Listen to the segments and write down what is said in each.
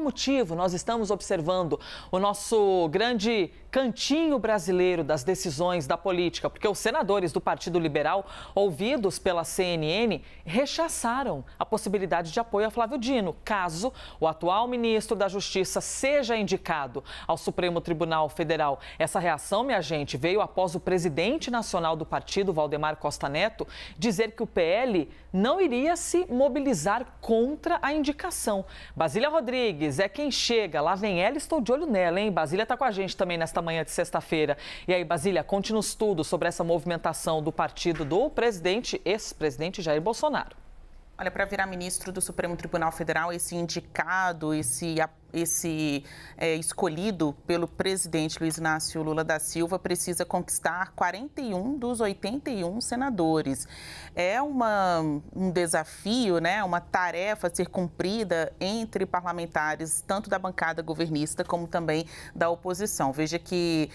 motivo nós estamos observando o nosso grande cantinho brasileiro das decisões da política, porque os senadores do Partido Liberal, ouvidos pela CNN, rechaçaram a possibilidade de apoio a Flávio Dino, caso o atual ministro da Justiça seja indicado ao Supremo Tribunal Federal. Essa reação, minha gente, veio após o presidente nacional do partido, Valdemar Costa Neto, dizer que o PL não iria se mobilizar contra a indicação. Basília Rodrigues é quem chega, lá vem ela, estou de olho nela, hein? Basília está com a gente também nesta manhã de sexta-feira. E aí, Basília, conte-nos tudo sobre essa movimentação do partido do ex-presidente Jair Bolsonaro. Olha, para virar ministro do Supremo Tribunal Federal, esse indicado, esse escolhido pelo presidente Luiz Inácio Lula da Silva precisa conquistar 41 dos 81 senadores. É um desafio, né? Uma tarefa a ser cumprida entre parlamentares, tanto da bancada governista como também da oposição. Veja que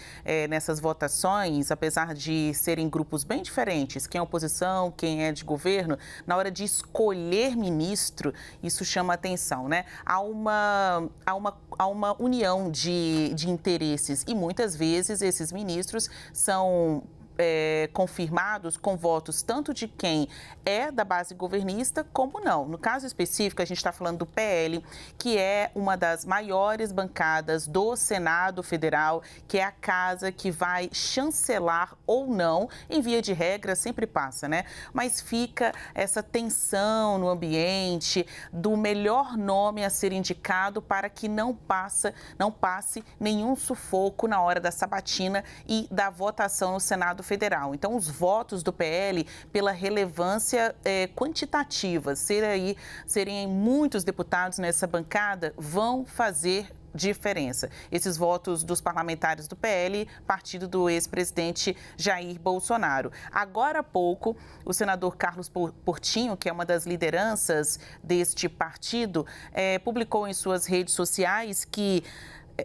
nessas votações, apesar de serem grupos bem diferentes, quem é oposição, quem é de governo, na hora de escolher ministro, isso chama atenção, né? Há uma união de interesses e muitas vezes esses ministros são confirmados com votos tanto de quem é da base governista como não. No caso específico, a gente está falando do PL, que é uma das maiores bancadas do Senado Federal, que é a casa que vai chancelar ou não, em via de regra, sempre passa, né? Mas fica essa tensão no ambiente do melhor nome a ser indicado para que não passe nenhum sufoco na hora da sabatina e da votação no Senado Federal. Então, os votos do PL, pela relevância quantitativa, serem muitos deputados nessa bancada, vão fazer diferença. Esses votos dos parlamentares do PL, partido do ex-presidente Jair Bolsonaro. Agora há pouco, o senador Carlos Portinho, que é uma das lideranças deste partido, publicou em suas redes sociais que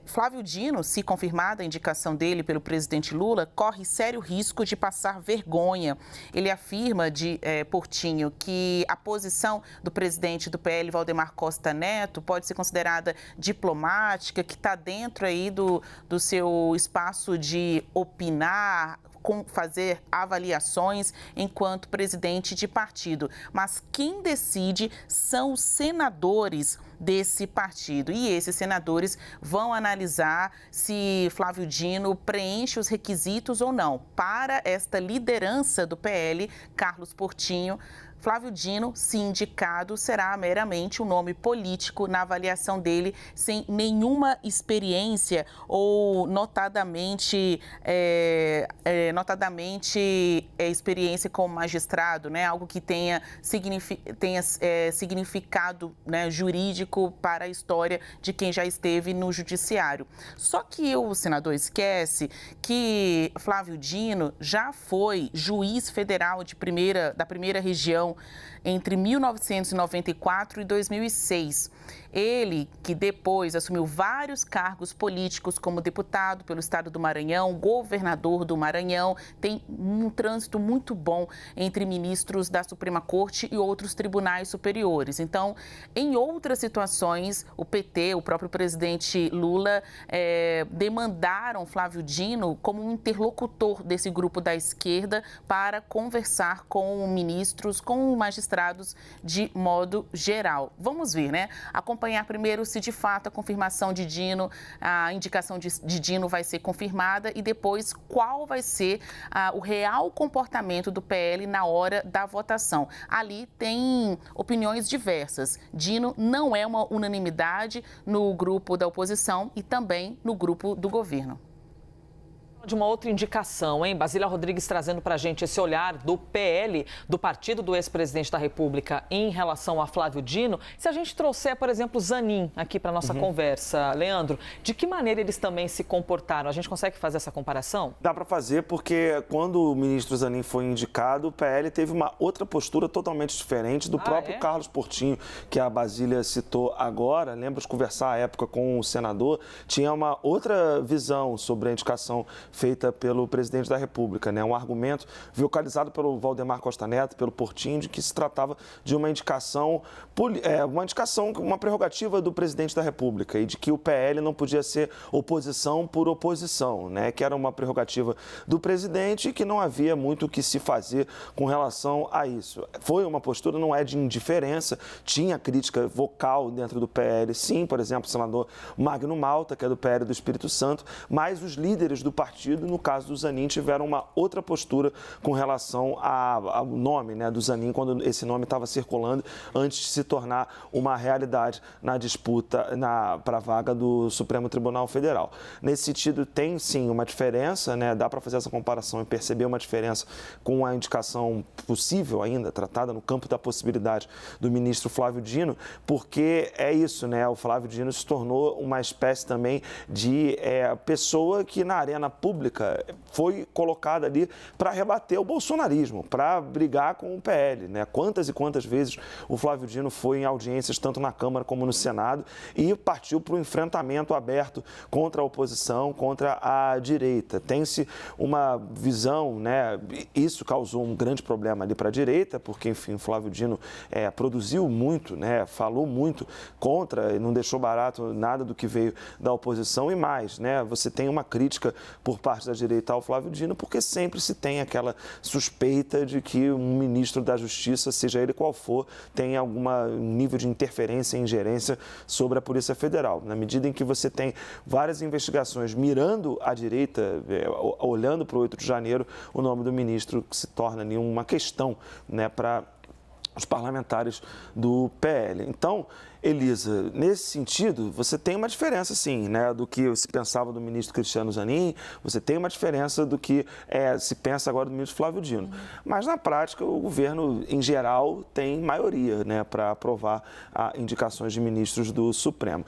Flávio Dino, se confirmada a indicação dele pelo presidente Lula, corre sério risco de passar vergonha. Ele afirma, Portinho, que a posição do presidente do PL, Valdemar Costa Neto, pode ser considerada diplomática, que está dentro aí do seu espaço de opinar, fazer avaliações enquanto presidente de partido. Mas quem decide são os senadores desse partido. E esses senadores vão analisar se Flávio Dino preenche os requisitos ou não. Para esta liderança do PL, Carlos Portinho, Flávio Dino, se indicado, será meramente um nome político na avaliação dele, sem nenhuma experiência ou notadamente experiência como magistrado, né? Algo que tenha significado, né, jurídico para a história de quem já esteve no judiciário. Só que o senador esquece que Flávio Dino já foi juiz federal da primeira região entre 1994 e 2006. Ele, que depois assumiu vários cargos políticos como deputado pelo estado do Maranhão, governador do Maranhão, tem um trânsito muito bom entre ministros da Suprema Corte e outros tribunais superiores. Então, em outras situações, o PT, o próprio presidente Lula, demandaram Flávio Dino como um interlocutor desse grupo da esquerda para conversar com ministros, com magistrados de modo geral. Vamos ver, né? Acompanhar primeiro se de fato a confirmação de Dino, a indicação de Dino vai ser confirmada e depois qual vai ser o real comportamento do PL na hora da votação. Ali tem opiniões diversas. Dino não é uma unanimidade no grupo da oposição e também no grupo do governo. De uma outra indicação, hein? Basília Rodrigues trazendo para a gente esse olhar do PL, do partido do ex-presidente da República, em relação a Flávio Dino. Se a gente trouxer, por exemplo, Zanin aqui para a nossa conversa, Leandro, de que maneira eles também se comportaram? A gente consegue fazer essa comparação? Dá para fazer, porque quando o ministro Zanin foi indicado, o PL teve uma outra postura totalmente diferente do próprio Carlos Portinho, que a Basília citou agora. Lembra de conversar à época com o senador? Tinha uma outra visão sobre a indicação feita pelo presidente da República, né? Um argumento vocalizado pelo Valdemar Costa Neto, pelo Portinho, de que se tratava de uma indicação, uma prerrogativa do presidente da República e de que o PL não podia ser oposição por oposição, né? Que era uma prerrogativa do presidente e que não havia muito o que se fazer com relação a isso. Foi uma postura, não é de indiferença, tinha crítica vocal dentro do PL, sim, por exemplo, o senador Magno Malta, que é do PL do Espírito Santo, mas os líderes do partido, no caso do Zanin, tiveram uma outra postura com relação ao nome, né, do Zanin, quando esse nome estava circulando antes de se tornar uma realidade na disputa para a vaga do Supremo Tribunal Federal. Nesse sentido, tem sim uma diferença, né, dá para fazer essa comparação e perceber uma diferença com a indicação possível ainda, tratada no campo da possibilidade do ministro Flávio Dino, porque é isso, né, o Flávio Dino se tornou uma espécie também de pessoa que na arena pública foi colocada ali para rebater o bolsonarismo, para brigar com o PL, né? Quantas e quantas vezes o Flávio Dino foi em audiências, tanto na Câmara como no Senado, e partiu para o enfrentamento aberto contra a oposição, contra a direita. Tem-se uma visão, né? Isso causou um grande problema ali para a direita, porque, enfim, o Flávio Dino produziu muito, né? Falou muito contra e não deixou barato nada do que veio da oposição e mais, né? Você tem uma crítica por parte da direita ao Flávio Dino, porque sempre se tem aquela suspeita de que um ministro da Justiça, seja ele qual for, tem algum nível de interferência e ingerência sobre a Polícia Federal. Na medida em que você tem várias investigações mirando a direita, olhando para o 8 de janeiro, o nome do ministro se torna ali uma questão, né, para os parlamentares do PL. Então, Elisa, nesse sentido, você tem uma diferença, sim, né, do que se pensava do ministro Cristiano Zanin, você tem uma diferença do que se pensa agora do ministro Flávio Dino. Mas, na prática, o governo, em geral, tem maioria, né, para aprovar indicações de ministros do Supremo.